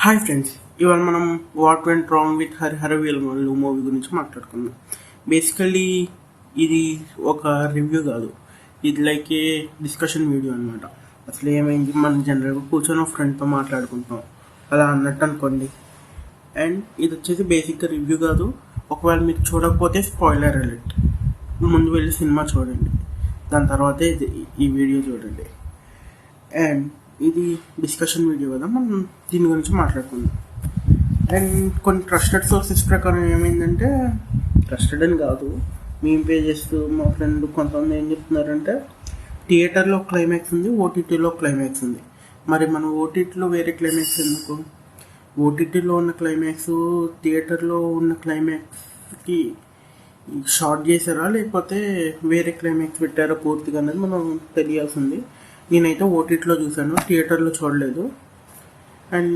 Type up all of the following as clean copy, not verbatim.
Hi friends, ఇవాళ మనం what went wrong with హరిహరవీలు మూవీ గురించి మాట్లాడుకుందాం. బేసికల్లీ ఇది ఒక రివ్యూ కాదు, ఇది లైక్ ఏ డిస్కషన్ వీడియో అనమాట. అసలు ఏమైంది, మనం జనరల్గా కూర్చొని ఒక ఫ్రెండ్తో మాట్లాడుకుంటాం అలా అన్నట్టు అనుకోండి. అండ్ ఇది వచ్చేసి బేసిక్గా రివ్యూ కాదు. ఒకవేళ మీరు చూడకపోతే స్పాయిలర్ అలర్ట్, ముందు వెళ్ళి సినిమా చూడండి, దాని తర్వాతే ఈ వీడియో చూడండి. అండ్ ఇది డిస్కషన్ వీడియో కదా, మనం దీని గురించి మాట్లాడుకుందాం. అండ్ కొన్ని ట్రస్టెడ్ సోర్సెస్ ప్రకారం ఏమైందంటే, ట్రస్టెడ్ అని కాదు, మేము పే చేస్తూ మా ఫ్రెండ్ కొంతమంది ఏం చెప్తున్నారంటే, థియేటర్లో క్లైమాక్స్ ఉంది, ఓటీటీలో క్లైమాక్స్ ఉంది. మరి మనం ఓటీటీలో వేరే క్లైమాక్స్ ఎందుకు? ఓటీటీలో ఉన్న క్లైమాక్స్ థియేటర్లో ఉన్న క్లైమాక్స్కి షార్ట్ చేశారా లేకపోతే వేరే క్లైమాక్స్ పెట్టారా పూర్తిగా అనేది మనం తెలియాల్సింది. నేనైతే ఓటీటీలో చూసాను, థియేటర్లో చూడలేదు. అండ్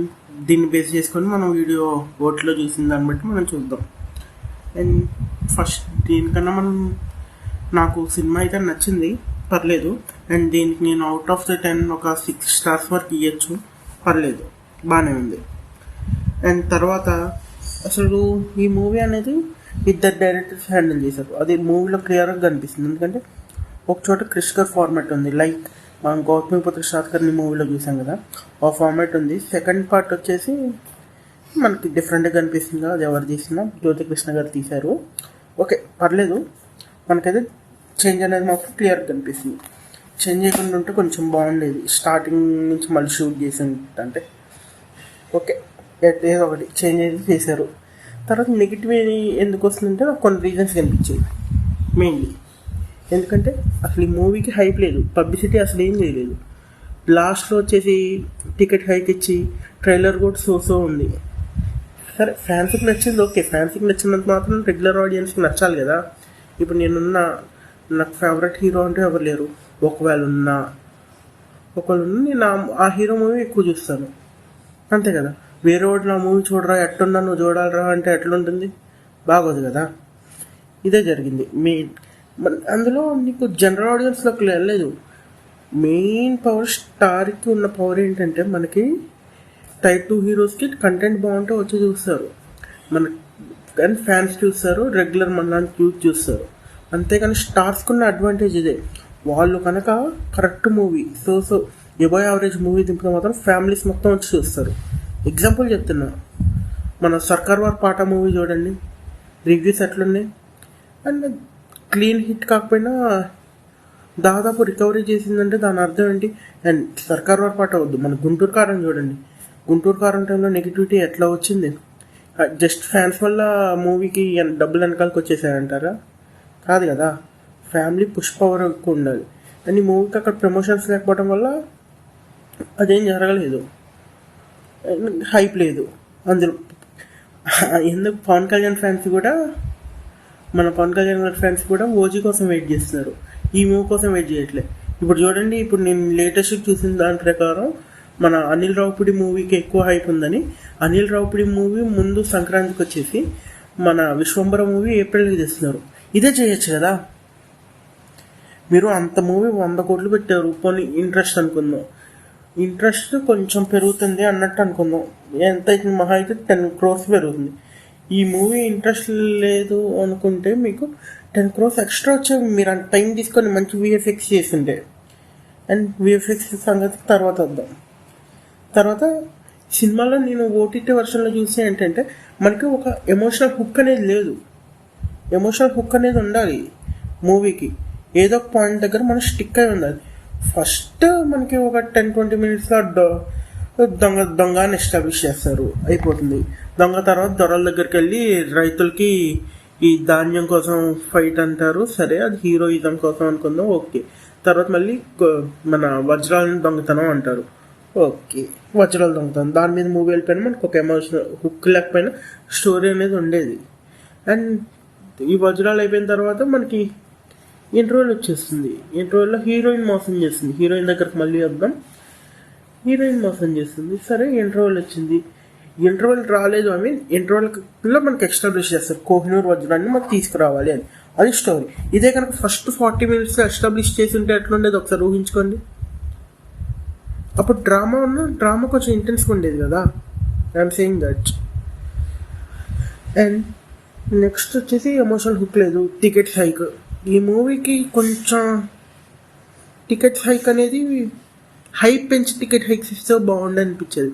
దీన్ని బేస్ చేసుకొని మనం వీడియో ఓటీలో చూసిన దాన్ని బట్టి మనం చూద్దాం. అండ్ ఫస్ట్ దీనికన్నా నాకు సినిమా అయితే నచ్చింది, పర్లేదు. అండ్ దీనికి నేను అవుట్ ఆఫ్ ద 10 ఒక 6 స్టార్స్ వరకు ఇవ్వచ్చు, పర్లేదు, బాగానే ఉంది. అండ్ తర్వాత అసలు ఈ మూవీ అనేది ఇద్దరు డైరెక్టర్స్ హ్యాండిల్ చేశారు, అది మూవీలో క్లియర్గా కనిపిస్తుంది. ఎందుకంటే ఒక చోట క్రిస్కర్ ఫార్మాట్ ఉంది, లైక్ మనం గౌతమిపుత్ర శాతకర్ణి మూవీలో చూసాం కదా, ఆ ఫార్మాట్ ఉంది. సెకండ్ పార్ట్ వచ్చేసి మనకి డిఫరెంట్గా కనిపిస్తుంది, అది ఎవరు తీసినా జ్యోతికృష్ణ గారు తీశారు. ఓకే, పర్లేదు, మనకైతే చేంజ్ అనేది మాత్రం క్లియర్గా కనిపిస్తుంది. చేంజ్ చేయకుండా ఉంటే కొంచెం బాగుండేది, స్టార్టింగ్ నుంచి మళ్ళీ షూట్ చేసి అంటే. ఓకే, ఏదో ఒకటి చేంజ్ అయితే చేశారు. తర్వాత నెగిటివ్ ఎందుకు వస్తుందంటే నాకు కొన్ని రీజన్స్ కనిపించాయి. మెయిన్లీ ఎందుకంటే అసలు ఈ మూవీకి హైప్ లేదు, పబ్లిసిటీ అసలు ఏం చేయలేదు. లాస్ట్లో వచ్చేసి టికెట్ హైక్ ఇచ్చి ట్రైలర్ కూడా సో ఉంది. సరే, ఫ్యాన్స్కి నచ్చింది, ఓకే, ఫ్యాన్స్కి నచ్చినంత మాత్రం రెగ్యులర్ ఆడియన్స్కి నచ్చాలి కదా. ఇప్పుడు నాకు ఫేవరెట్ హీరో అంటే ఎవరు లేరు. ఒకవేళ నేను ఆ హీరో మూవీ ఎక్కువ చూస్తాను, అంతే కదా. వేరే వాడు నా మూవీ చూడరా, ఎట్టున్నా నువ్వు చూడాలరా అంటే ఎట్లుంటుంది, బాగోదు కదా. ఇదే జరిగింది. అందులో నీకు జనరల్ ఆడియన్స్లోకి వెళ్ళలేదు. మెయిన్ పవర్ స్టార్కి ఉన్న పవర్ ఏంటంటే, మనకి టైప్ 2 హీరోస్కి కంటెంట్ బాగుంటే వచ్చి చూస్తారు, కానీ ఫ్యాన్స్ చూస్తారు, రెగ్యులర్ మనలాంటి యూత్ చూస్తారు. అంతేకాని స్టార్స్కి ఉన్న అడ్వాంటేజ్ ఇదే, వాళ్ళు కనుక correct movie so above average movie దింపితే మాత్రం ఫ్యామిలీస్ మొత్తం వచ్చి చూస్తారు. ఎగ్జాంపుల్ చెప్తున్నా, మన సర్కార్ వార్ పాట మూవీ చూడండి, రివ్యూస్ ఎట్లున్నాయి. అండ్ క్లీన్ హిట్ కాకపోయినా దాదాపు రికవరీ చేసిందంటే దాని అర్థం ఏంటి? అండ్ సర్కార్ వార్ పాట వద్దు, మన గుంటూరు కారం చూడండి, గుంటూరు కారం టైంలో నెగిటివిటీ ఎట్లా వచ్చింది? జస్ట్ ఫ్యాన్స్ వల్ల మూవీకి డబ్బులు వెనకాలకు వచ్చేసాయంటారా? కాదు కదా, ఫ్యామిలీ పుష్ పవర్ ఎక్కువ ఉండాలి. అండ్ ఈ మూవీకి అక్కడ ప్రమోషన్స్ లేకపోవడం వల్ల అదేం జరగలేదు, హైప్ లేదు. అందులో ఎందుకు పవన్ కళ్యాణ్ ఫ్యాన్స్ కూడా ఓజీ కోసం వెయిట్ చేస్తున్నారు, ఈ మూవీ కోసం వెయిట్ చేయట్లేదు. ఇప్పుడు చూడండి, ఇప్పుడు నేను లేటెస్ట్ చూసిన దాని ప్రకారం మన అనిల్ రావుపూడి మూవీకి ఎక్కువ హైప్ ఉందని. అనిల్ రావుపూడి మూవీ ముందు సంక్రాంతికి వచ్చేసి మన విశ్వంబర మూవీ ఏప్రిల్కి తెస్తున్నారు. ఇదే చేయొచ్చు కదా. మీరు అంత మూవీ 100 కోట్లు పెట్టారు, పోనీ ఇంట్రెస్ట్ అనుకుందాం, ఇంట్రెస్ట్ కొంచెం పెరుగుతుంది అన్నట్టు అనుకుందాం, ఎంత అయితే మహా అయితే 10 crores పెరుగుతుంది. ఈ మూవీ ఇంట్రెస్ట్ లేదు అనుకుంటే మీకు 10 crores ఎక్స్ట్రా వచ్చే, మీరు అంత టైం తీసుకొని మంచి విఎఫ్ఎక్స్ చేస్తుంటే. అండ్ విఎఫ్ఎక్స్ సంగతి తర్వాత వద్దాం. తర్వాత సినిమాలో నేను ఓటీటీ వర్షన్లో చూసి ఏంటంటే, మనకి ఒక ఎమోషనల్ హుక్ అనేది లేదు. ఎమోషనల్ హుక్ అనేది ఉండాలి మూవీకి, ఏదో ఒక పాయింట్ దగ్గర మనం స్టిక్ అయి ఉండాలి. ఫస్ట్ మనకి ఒక 10-20 minutesలో దొంగ అని ఎస్టాబ్లిష్ చేస్తారు, అయిపోతుంది. దొంగ తర్వాత దొరల దగ్గరికి వెళ్ళి రైతులకి ఈ ధాన్యం కోసం ఫైట్ అంటారు, సరే అది హీరోయిజం కోసం అనుకుందాం, ఓకే. తర్వాత మళ్ళీ మన వజ్రాలను దొంగతనం అంటారు, ఓకే, వజ్రాలు దొంగతనం, దాని మీద మూవీ వెళ్ళిపోయినా మనకు ఒక ఎమోషనల్ హుక్ లేకపోయినా స్టోరీ అనేది ఉండేది. అండ్ ఈ వజ్రాలు అయిపోయిన తర్వాత మనకి ఇంటర్వెల్ వచ్చేస్తుంది. ఇంటర్వెల్లో హీరోయిన్ మోసం చేస్తుంది, హీరోయిన్ దగ్గరకు మళ్ళీ వద్దాం. హీరోయిన్ మోసం చేస్తుంది, సరే ఇంటర్వెల్ వచ్చింది. ఇంటర్వెల్ రాలేదు, ఇంటర్వెల్లో మనకి ఎస్టాబ్లిష్ చేస్తారు కోహినూర్ వజ్రాన్ని మనకు తీసుకురావాలి అని, అది స్టోరీ. ఇదే కనుక ఫస్ట్ 40 minutes ఎస్టాబ్లిష్ చేసి ఉంటే ఎట్లుండేది ఒకసారి ఊహించుకోండి. అప్పుడు డ్రామా కొంచెం ఇంటెన్స్గా ఉండేది కదా. I'm saying that. And next వచ్చేసి ఎమోషనల్ హుక్ లేదు, టికెట్ హైక్. ఈ మూవీకి కొంచెం టికెట్ హైక్ అనేది హైప్ పెంచి టికెట్ హైక్స్ ఇస్తే బాగుండు అనిపించేది.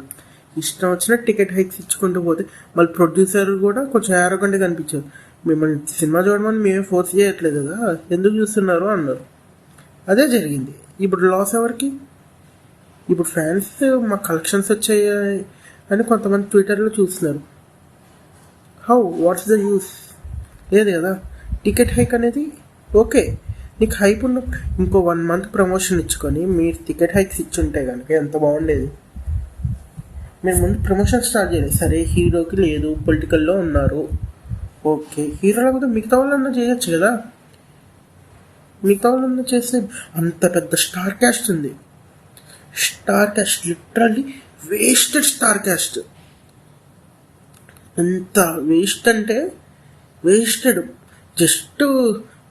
ఇష్టం వచ్చిన టికెట్ హైక్స్ ఇచ్చుకుంటూ పోతే మళ్ళీ ప్రొడ్యూసర్ కూడా కొంచెం యారోగంట్గా కనిపించారు. మిమ్మల్ని సినిమా చూడమని మేమే ఫోర్స్ చేయట్లేదు కదా, ఎందుకు చూస్తున్నారు అన్నారు. అదే జరిగింది. ఇప్పుడు లాస్ ఎవరికి? ఇప్పుడు ఫ్యాన్స్ మా కలెక్షన్స్ వచ్చాయి అని కొంతమంది ట్విట్టర్లో చూస్తున్నారు. How what's the use? లేదు కదా. టికెట్ హైక్ అనేది ఓకే, నీకు హైప్ ఉన్న ఇంకో 1 month ప్రమోషన్ ఇచ్చుకొని మీరు టికెట్ హైక్స్ ఇచ్చుంటే కనుక ఎంత బాగుండేది. మీరు ముందు ప్రమోషన్ స్టార్ట్ చేయలేదు. సరే హీరోకి లేదు, పొలిటికల్లో ఉన్నారు, ఓకే. హీరోలో కూడా మిగతా వాళ్ళన్నా చేయొచ్చు కదా. మిగతా వాళ్ళన్నా చేస్తే అంత పెద్ద స్టార్ క్యాస్ట్ ఉంది. Star cast literally wasted star cast. ఎంత వేస్ట్ అంటే వేస్టెడ్. జస్ట్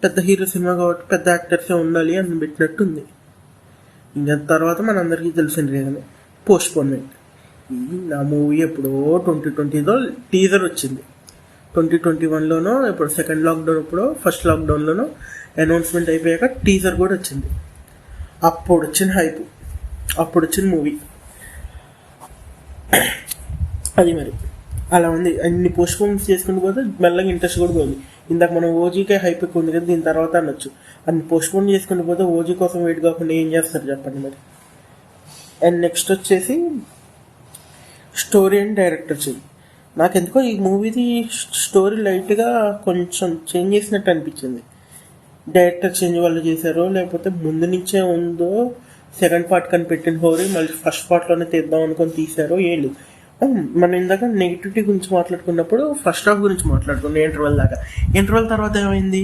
పెద్ద హీరో సినిమా కాబట్టి పెద్ద యాక్టర్సే ఉండాలి అని పెట్టినట్టుంది. ఇంకా తర్వాత మనందరికీ తెలిసిన రీజన్ పోస్ట్పోన్మెంట్. నా మూవీ ఎప్పుడో 2020లో టీజర్ వచ్చింది, 2021లోనో ఎప్పుడు సెకండ్ లాక్డౌన్ ఎప్పుడో ఫస్ట్ లాక్డౌన్లోనో అనౌన్స్మెంట్ అయిపోయాక టీజర్ కూడా వచ్చింది. అప్పుడు వచ్చిన హైప్, అప్పుడు వచ్చిన మూవీ అది. మరి అలా ఉంది. అన్ని పోస్ట్పోన్స్ చేసుకుంటూ పోతే మెల్లగా ఇంట్రెస్ట్ కూడా పోయింది. ఇందాక మనం ఓజీకే హైప్ ఎక్కువ ఉంది కదా, దీని తర్వాత అనొచ్చు. అన్ని పోస్ట్పోన్ చేసుకుంటూ పోతే ఓజీ కోసం వెయిట్ కాకుండా ఏం చేస్తారు చెప్పండి మరి. అండ్ నెక్స్ట్ వచ్చేసి స్టోరీ అండ్ డైరెక్టర్ చేంజ్. నాకెందుకో ఈ మూవీది స్టోరీ లైట్గా కొంచెం చేంజ్ చేసినట్టు అనిపించింది. డైరెక్టర్ చేంజ్ వాళ్ళు చేశారో లేకపోతే ముందు నుంచే ఉందో సెకండ్ పార్ట్ కని పెట్టిన హోరీ మళ్ళీ ఫస్ట్ పార్ట్లోనే తీద్దాం అనుకొని తీశారో ఏం లేదు. మనం ఇందాక నెగిటివిటీ గురించి మాట్లాడుకున్నప్పుడు ఫస్ట్ హాఫ్ గురించి మాట్లాడుకున్నాం ఇంటర్వెల్ దాకా. ఇంటర్వెల్ తర్వాత ఏమైంది?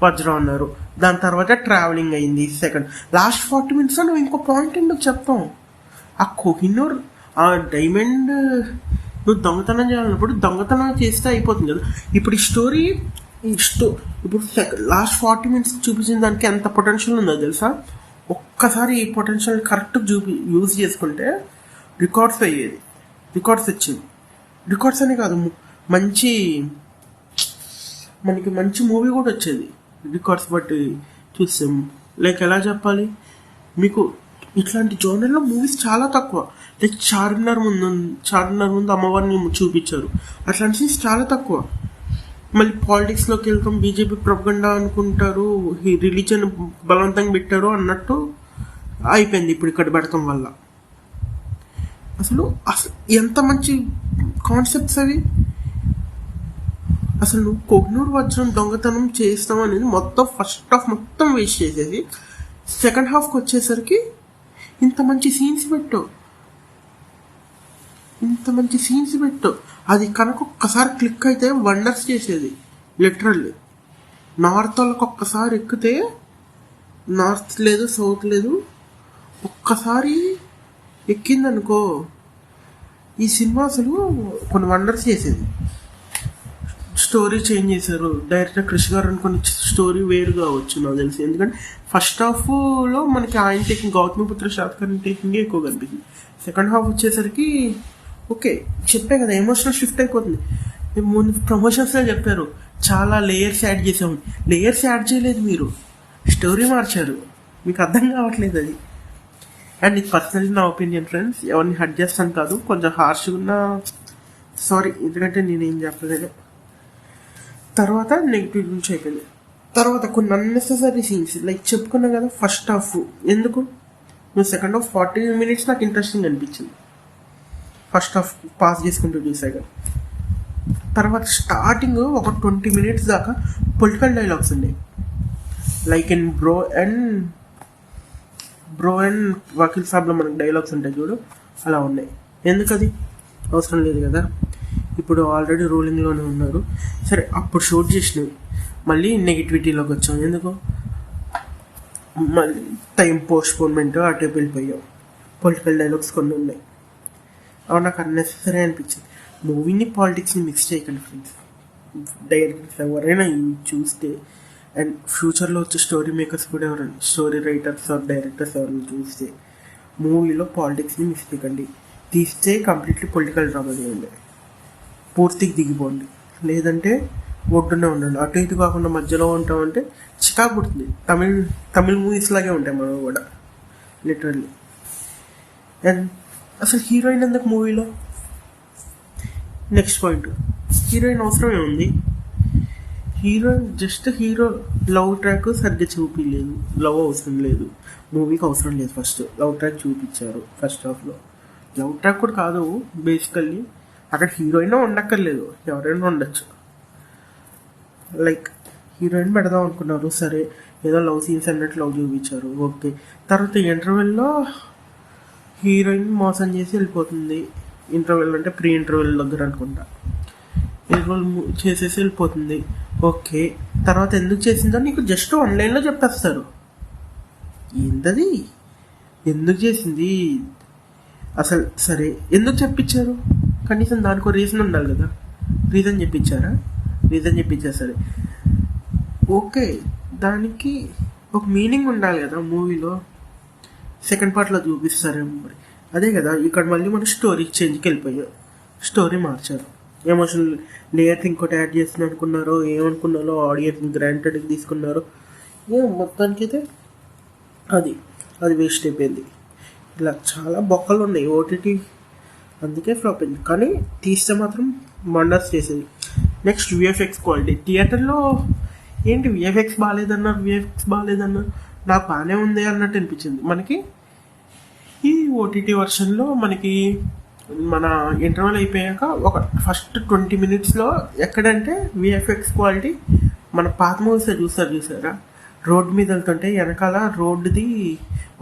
వజ్రం అన్నారు, దాని తర్వాత ట్రావెలింగ్ అయింది. సెకండ్ లాస్ట్ 40 minutes నువ్వు ఇంకో పాయింట్ ఎందుకు చెప్తాం? ఆ కోహినూర్ ఆ డైమండ్ నువ్వు దొంగతనం చేయాలన్నప్పుడు దొంగతనం చేస్తే అయిపోతుంది కదా. ఇప్పుడు ఈ స్టోరీ ఇప్పుడు లాస్ట్ 40 minutes చూపించిన దానికి ఎంత పొటెన్షియల్ ఉందో తెలుసా? ఒక్కసారి ఈ పొటెన్షియల్ కరెక్ట్ యూజ్ చేసుకుంటే రికార్డ్స్ అయ్యేది. రికార్డ్స్ వచ్చింది. రికార్డ్స్ అని కాదు, మనకి మంచి మూవీ కూడా వచ్చేది రికార్డ్స్ బట్టి చూస్తాం. లైక్ ఎలా చెప్పాలి మీకు, ఇట్లాంటి జోనర్లో మూవీస్ చాలా తక్కువ. లైక్ చార్మినార్ ముందు అమ్మవారిని చూపించారు, అట్లాంటి సీన్స్ చాలా తక్కువ. మళ్ళీ పాలిటిక్స్లోకి వెళ్తాం, బీజేపీ ప్రొపగండా అనుకుంటారు, రిలీజన్ బలవంతంగా పెట్టారు అన్నట్టు అయిపోయింది ఇప్పుడు ఇక్కడ పెడతాం వల్ల. అసలు ఎంత మంచి కాన్సెప్ట్స్ అవి. అసలు నువ్వు కోహినూర్ వజ్రం దొంగతనం చేస్తాం అనేది మొత్తం ఫస్ట్ హాఫ్ మొత్తం వేస్ట్ చేసేసి సెకండ్ హాఫ్కి వచ్చేసరికి ఇంత మంచి సీన్స్ పెట్టు. అది కనుక ఒక్కసారి క్లిక్ అయితే వండర్స్ చేసేది. లిటరల్లీ నార్త్ వాళ్ళకి ఒక్కసారి ఎక్కితే, నార్త్ లేదు సౌత్ లేదు, ఒక్కసారి ఎక్కిందనుకో ఈ సినిమా అసలు కొన్ని వండర్స్ చేసేది. స్టోరీ చేంజ్ చేశారు. డైరెక్టర్ క్రిష్ గారు అనుకుని స్టోరీ వేరు కావచ్చు నాకు తెలిసి. ఎందుకంటే ఫస్ట్ హాఫ్లో మనకి ఆయన టేకింగ్ గౌతమిపుత్ర శాతకర్ణి టేకింగ్ ఎక్కువ కనిపించింది. సెకండ్ హాఫ్ వచ్చేసరికి ఓకే చెప్పే కదా ఎమోషనల్ షిఫ్ట్ అయిపోతుంది. ముందు ప్రమోషన్స్లో చెప్పారు చాలా లేయర్స్ యాడ్ చేసాము. లేయర్స్ యాడ్ చేయలేదు, మీరు స్టోరీ మార్చారు. మీకు అర్థం కావట్లేదు అది. అండ్ ఇది పర్సనల్లీ నా ఒపీనియన్ ఫ్రెండ్స్, ఎవరిని హర్ట్ చేస్తాను కాదు, కొంచెం హార్ష్గా ఉన్నా సారీ, ఎందుకంటే నేనేం చెప్పలేదు. తర్వాత నెగిటివ్ గురించి అయిపోయింది. తర్వాత కొన్ని అన్నెసెసరీ సీన్స్ లైక్ చెప్పుకున్నా కదా. ఫస్ట్ హాఫ్ ఎందుకు, నువ్వు సెకండ్ హాఫ్ 40 minutes నాకు ఇంట్రెస్టింగ్ అనిపించింది. ఫస్ట్ హాఫ్ పాస్ చేసుకుంటూ చూసాక తర్వాత స్టార్టింగ్ ఒక 20 minutes దాకా పొలిటికల్ డైలాగ్స్ ఉన్నాయి. Like in Bro and Vakeel సాబ్లో మనకు డైలాగ్స్ ఉంటాయి చూడు, అలా ఉన్నాయి. ఎందుకు అది అవసరం లేదు కదా, ఇప్పుడు ఆల్రెడీ రూలింగ్లోనే ఉన్నారు. సరే అప్పుడు షూట్ చేసినవి మళ్ళీ నెగిటివిటీలోకి వచ్చాం. ఎందుకు మళ్ళీ టైం పోస్ట్పోన్మెంట్ అటు వెళ్ళిపోయాం. పొలిటికల్ డైలాగ్స్ కొన్ని ఉన్నాయి, అవి నాకు అన్నెసరీ అనిపించింది. మూవీని పాలిటిక్స్ని మిక్స్ చేయకండి ఫ్రెండ్స్. డైరెక్టర్స్ ఎవరైనా చూస్తే అండ్ ఫ్యూచర్లో వచ్చే స్టోరీ మేకర్స్ కూడా ఎవరైనా, స్టోరీ రైటర్స్ ఆర్ డైరెక్టర్స్ ఎవరైనా చూస్తే మూవీలో పాలిటిక్స్ని మిక్స్ చేయకండి. తీస్తే కంప్లీట్లీ పొలిటికల్ డ్రామా చేయండి, పూర్తిగా దిగిపోండి. లేదంటే ఒడ్డునే ఉండండి. అటు ఇటు కాకుండా మధ్యలో ఉంటామంటే చికాకు పుడుతుంది. తమిళ్ మూవీస్ లాగే ఉంటాయి మనం కూడా లిటరల్లీ. అండ్ అసలు హీరోయిన్ ఎందుకు మూవీలో? నెక్స్ట్ పాయింట్, హీరోయిన్ అవసరమే ఉంది? Heroine just hero love track సరిగ్గా చూపించలేదు. లవ్ అవసరం లేదు, మూవీకి అవసరం లేదు. ఫస్ట్ లవ్ ట్రాక్ చూపించారు ఫస్ట్ హాఫ్లో. లవ్ ట్రాక్ కూడా కాదు బేసికల్లీ, అక్కడ హీరోయిన్ ఉండక్కర్లేదు, ఎవరైనా ఉండొచ్చు. లైక్ హీరోయిన్ పెడదాం అనుకున్నారు, సరే ఏదో లవ్ సీన్స్ అన్నట్టు లవ్ చూపించారు, ఓకే. తర్వాత ఇంటర్వెల్లో హీరోయిన్ మోసం చేసి వెళ్ళిపోతుంది. ఇంటర్వెల్ అంటే ప్రీ ఇంటర్వెల్ దగ్గర అనుకుంటా, ఇంటర్వెల్ చేసేసి వెళ్ళిపోతుంది, ఓకే. తర్వాత ఎందుకు చేసిందో నీకు జస్ట్ ఆన్లైన్లో చెప్పేస్తారు. ఏంటది, ఎందుకు చేసింది అసలు? సరే ఎందుకు చెప్పించారు? కనీసం దానికి రీజన్ ఉండాలి కదా. రీజన్ చెప్పించారా? రీజన్ చెప్పించారు, సరే ఓకే. దానికి ఒక మీనింగ్ ఉండాలి కదా మూవీలో. సెకండ్ పార్ట్లో చూపిస్తారేమో మరి, అదే కదా. ఇక్కడ మళ్ళీ మన స్టోరీ చేంజ్కి వెళ్ళిపోయాం, స్టోరీ మార్చారు. ఎమోషనల్ లేయర్ ఇంకోటి యాడ్ చేస్తుంది అనుకున్నారో ఏమనుకున్నారో, ఆడియన్స్ గ్రాంటెడ్కి తీసుకున్నారో మొత్తానికైతే అది వేస్ట్ అయిపోయింది. ఇలా చాలా బొక్కలు ఉన్నాయి ఓటీటీ, అందుకే ఫ్లాప్ అయింది. కానీ తీస్తే మాత్రం వండర్స్ చేసేది. Next VFX quality. థియేటర్లో ఏంటి విఎఫ్ఎక్స్ బాగాలేదన్నారు, నాకు బాగానే ఉంది అన్నట్టు అనిపించింది. మనకి ఈ ఓటీటీ వర్షన్లో మనకి మన ఇంటర్వల్ అయిపోయాక ఒక ఫస్ట్ 20 minutesలో ఎక్కడంటే విఎఫ్ఎక్స్ క్వాలిటీ మన పాత మూవీస్ చూసారా, రోడ్డు మీద వెళ్తుంటే వెనకాల రోడ్డుది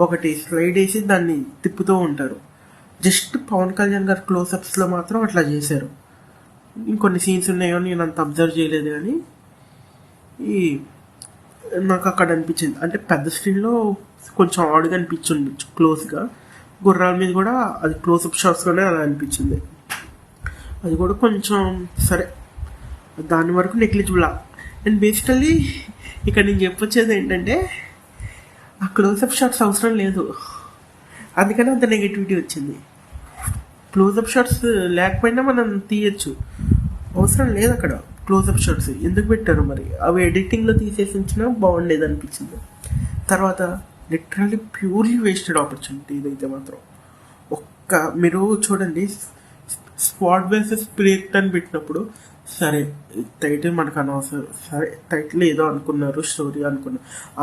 ఒకటి స్లైడ్ వేసి దాన్ని తిప్పుతూ ఉంటారు. జస్ట్ పవన్ కళ్యాణ్ గారు క్లోజప్స్లో మాత్రం అట్లా చేశారు. ఇంకొన్ని సీన్స్ ఉన్నాయో నేను అంత అబ్జర్వ్ చేయలేదు, కానీ నాకు అక్కడ అనిపించింది. అంటే పెద్ద స్క్రీన్లో కొంచెం ఆడుగా అనిపించింది క్లోజ్గా, గుర్రాల మీద కూడా అది క్లోజప్ షాట్స్లోనే అలా అనిపించింది. అది కూడా కొంచెం సరే, దాని వరకు నెగ్లిజిబుల్. అండ్ బేసికల్లీ ఇక్కడ నేను చెప్పొచ్చేది ఏంటంటే ఆ క్లోజప్ షాట్స్ అవసరం లేదు, అందుకని అంత నెగిటివిటీ వచ్చింది. క్లోజప్ షాట్స్ లేకపోయినా మనం తీయచ్చు, అవసరం లేదు అక్కడ క్లోజప్ షాట్స్. ఎందుకు పెట్టారు మరి? అవి ఎడిటింగ్లో తీసేసి ఉంచినా బాగుండేది అనిపించింది. తర్వాత లిటరల్లీ ప్యూర్లీ వేస్టెడ్ ఆపర్చునిటీ ఇదైతే మాత్రం. మీరు చూడండి, స్క్వాడ్ వర్సెస్ స్పిరిట్ అని పెట్టినప్పుడు సరే టైటిల్ మనకు అనవసరం, సరే టైటిల్ ఏదో అనుకున్నారు, స్టోరీ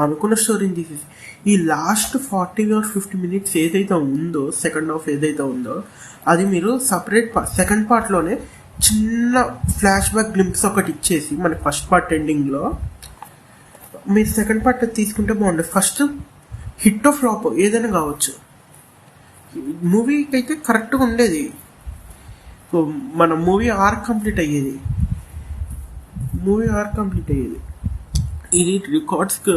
అనుకున్న స్టోరీని తీసేసి ఈ లాస్ట్ 40 or 50 minutes ఏదైతే ఉందో, సెకండ్ హాఫ్ ఏదైతే ఉందో, అది మీరు సపరేట్ సెకండ్ పార్ట్లోనే చిన్న ఫ్లాష్ బ్యాక్ గ్లింప్స్ ఒకటి ఇచ్చేసి మనకి ఫస్ట్ పార్ట్ ఎండింగ్లో మీరు సెకండ్ పార్ట్ తీసుకుంటే బాగుండదు. ఫస్ట్ హిట్ ఆఫ్ ఫ్లాప్ ఏదైనా కావచ్చు, మూవీకి అయితే కరెక్ట్గా ఉండేది. మన మూవీ ఆర్క్ కంప్లీట్ అయ్యేది. ఇది రికార్డ్స్కి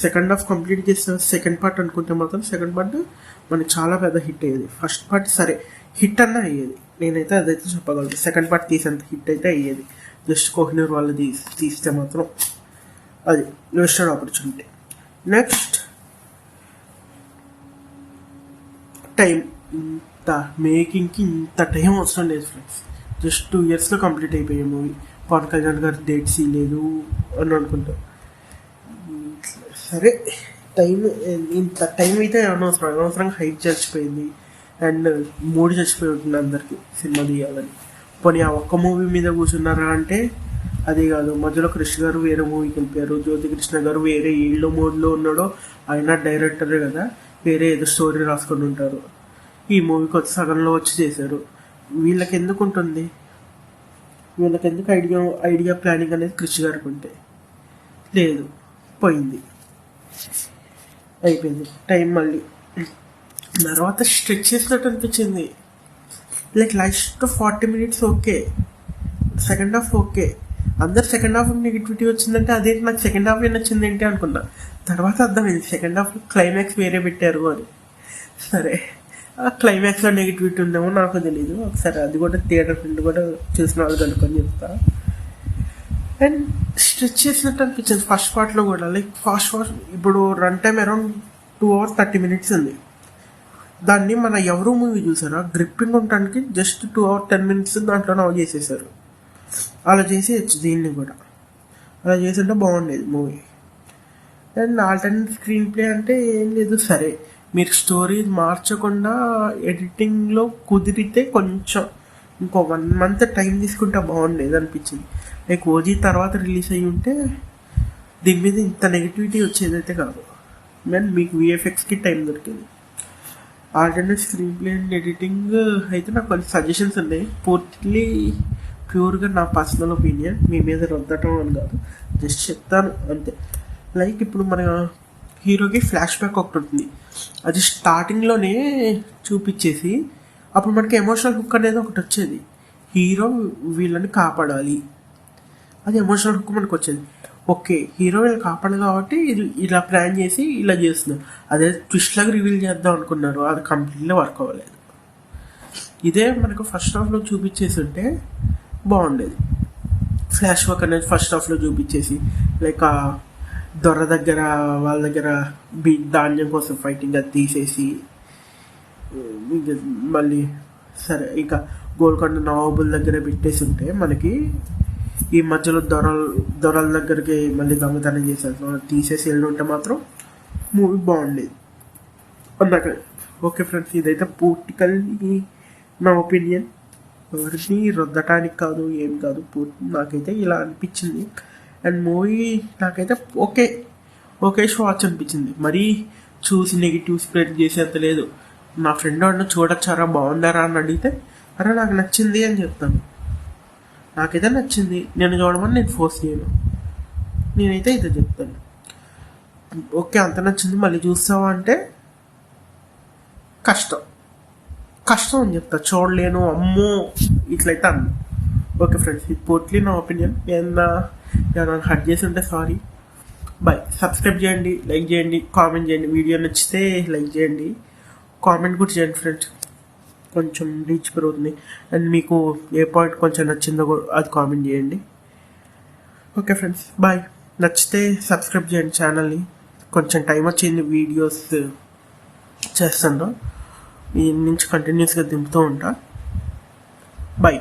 సెకండ్ హాఫ్ కంప్లీట్ చేసిన సెకండ్ పార్ట్ అనుకుంటే మాత్రం సెకండ్ పార్ట్ మనకి చాలా పెద్ద హిట్ అయ్యేది. ఫస్ట్ పార్ట్ సరే హిట్ అన్న అయ్యేది, నేనైతే అదైతే చెప్పగలను. సెకండ్ పార్ట్ తీసేంత హిట్ అయితే అయ్యేది. జస్ట్ కోహినూర్ వాళ్ళు తీస్తే మాత్రం అది వేస్టెడ్ ఆపర్చునిటీ. Next time. ఇంత మేకింగ్కి ఇంత టైం అవసరం లేదు ఫ్రెండ్స్. జస్ట్ 2 yearsలో కంప్లీట్ అయిపోయాయి మూవీ. పవన్ కళ్యాణ్ గారు డేట్స్ లేదు అని అనుకుంటారు. సరే ఇంత టైం అయితే అనవసరంగా హైప్ చచ్చిపోయింది. అండ్ మూడు చచ్చిపోయి ఉంటుంది అందరికీ సినిమా తీయాలని. పోనీ ఆ ఒక్క మూవీ మీద కూర్చున్నారా అంటే అది కాదు. మధ్యలో కృష్ణ గారు వేరే మూవీకి వెళ్ళిపోయారు, జ్యోతి కృష్ణ గారు వేరే ఏళ్ళో మోడ్లో ఉన్నాడో, ఆయన డైరెక్టరే కదా, వేరే ఏదో స్టోరీ రాసుకొని ఉంటారు. ఈ మూవీకి వచ్చి సగంలో వచ్చి చేశారు. వీళ్ళకి ఎందుకు ఉంటుంది? వీళ్ళకి ఎందుకు ఐడియా ప్లానింగ్ అనేది కృషి గారికి ఉంటే లేదు, పోయింది, అయిపోయింది టైం. మళ్ళీ తర్వాత స్ట్రెచ్ చేసినట్టు అనిపించింది. Like last 40 minutes okay, second half okay. అందరు సెకండ్ హాఫ్ నెగిటివిటీ వచ్చిందంటే అదేంటి నాకు సెకండ్ హాఫ్ నచ్చింది ఏంటి అనుకున్నా. తర్వాత అర్థమైంది సెకండ్ హాఫ్ క్లైమాక్స్ వేరే పెట్టారు అని. సరే ఆ క్లైమాక్స్లో నెగిటివిటీ ఉందేమో నాకు తెలీదు. ఒకసారి అది కూడా థియేటర్ ఫ్రెండ్ కూడా చూసిన వాళ్ళు కనుక్కొని చెప్తా. అండ్ స్ట్రెచ్ చేసినట్టు అనిపించింది ఫస్ట్ పార్ట్లో కూడా. లైక్ ఫాస్ట్ ఇప్పుడు run time around 2 hours 30 minutes ఉంది. దాన్ని మన ఎవరు మూవీ చూసారా, గ్రిప్పింగ్ ఉండటానికి జస్ట్ 2 or 10 minutes దాంట్లో నవ్వు చేసేసారు. అలా చేసేయచ్చు దీన్ని కూడా, అలా చేస్తుంటే బాగుండేది movie. And alternate screen play అంటే ఏం లేదు, సరే మీరు స్టోరీ మార్చకుండా ఎడిటింగ్లో కుదిరితే కొంచెం ఇంకో 1 month టైం తీసుకుంటే బాగుండేది అనిపించింది. లైక్ ఓజీ తర్వాత రిలీజ్ అయ్యి ఉంటే దీని మీద ఇంత నెగిటివిటీ వచ్చేదైతే కాదు. అండ్ మీకు విఎఫ్ఎక్స్కి టైం దొరికింది. Alternate screen play and editing అయితే నాకు కొన్ని సజెషన్స్ ఉన్నాయి. పూర్తిలీ ప్యూర్గా నా పర్సనల్ ఒపీనియన్, మీ మీద రుద్దటం అని కాదు, జస్ట్ చెప్తాను అంతే. లైక్ ఇప్పుడు మన హీరోకి ఫ్లాష్ బ్యాక్ ఒకటి ఉంటుంది, అది స్టార్టింగ్లోనే చూపించేసి అప్పుడు మనకి ఎమోషనల్ హుక్ అనేది ఒకటి వచ్చేది. హీరో వీళ్ళని కాపాడాలి, అది ఎమోషనల్ హుక్ మనకు వచ్చేది. ఓకే, హీరో వీళ్ళు కాపాడాలి కాబట్టి ఇది ఇలా ప్లాన్ చేసి ఇలా చేస్తున్నారు. అదే ట్విస్ట్ లాగా రివీల్ చేద్దాం అనుకున్నారు, అది కంప్లీట్గా వర్క్ అవ్వలేదు. ఇదే మనకు ఫస్ట్ హాఫ్లో చూపించేసి ఉంటే బాగుండేది. ఫ్లాష్ బ్యాక్ అనేది ఫస్ట్ హాఫ్లో చూపించేసి లైక్ ఆ దొర దగ్గర వాళ్ళ దగ్గర ధాన్యం కోసం ఫైటింగ్ అది తీసేసి మళ్ళీ సరే ఇక గోల్కొండ నవాబుల దగ్గర పెట్టేసి ఉంటే మనకి ఈ మధ్యలో దొరల దగ్గరికి మళ్ళీ దొంగతనం చేసేసి తీసేసి వెళ్ళి ఉంటే మాత్రం మూవీ బాగుండేది అన్నాక. ఓకే ఫ్రెండ్స్, ఇదైతే పూర్తికల్లి నా ఒపీనియన్, ఎవరిని రుద్దటానికి కాదు, ఏం కాదు, నాకైతే ఇలా అనిపించింది. అండ్ మూవీ నాకైతే ఓకే వాచ్ అనిపించింది. మరీ చూసి నెగిటివ్ స్ప్రెడ్ చేసేంత లేదు. నా ఫ్రెండ్ వాడిని చూడొచ్చారా, బాగుండారా అని అడిగితే అరే నాకు నచ్చింది అని చెప్తాను. నాకైతే నచ్చింది, నేను చూడమని నేను ఫోర్స్ చేయను, నేనైతే ఇదే చెప్తాను. ఓకే అంత నచ్చింది మళ్ళీ చూస్తావా అంటే కష్టం అని చెప్తా, చూడలేను అమ్మో ఇట్లయితే అన్న. ఓకే ఫ్రెండ్స్, ఇది పూర్తిలీ నా ఒపీనియన్. ఏమన్నా హర్ట్ చేసి ఉంటే సారీ. బాయ్. సబ్స్క్రైబ్ చేయండి, లైక్ చేయండి, కామెంట్ చేయండి. వీడియో నచ్చితే లైక్ చేయండి, కామెంట్ కూడా చేయండి ఫ్రెండ్స్, కొంచెం రీచ్ పెరుగుతుంది. అండ్ మీకు ఏ పాయింట్ కొంచెం నచ్చిందో అది కామెంట్ చేయండి. Okay friends, bye. నచ్చితే సబ్స్క్రైబ్ చేయండి ఛానల్ని. కొంచెం టైం వచ్చింది, వీడియోస్ చేస్తాను, ఈ నుంచి కంటిన్యూస్గా దింపుతూ ఉంటా. బాయ్.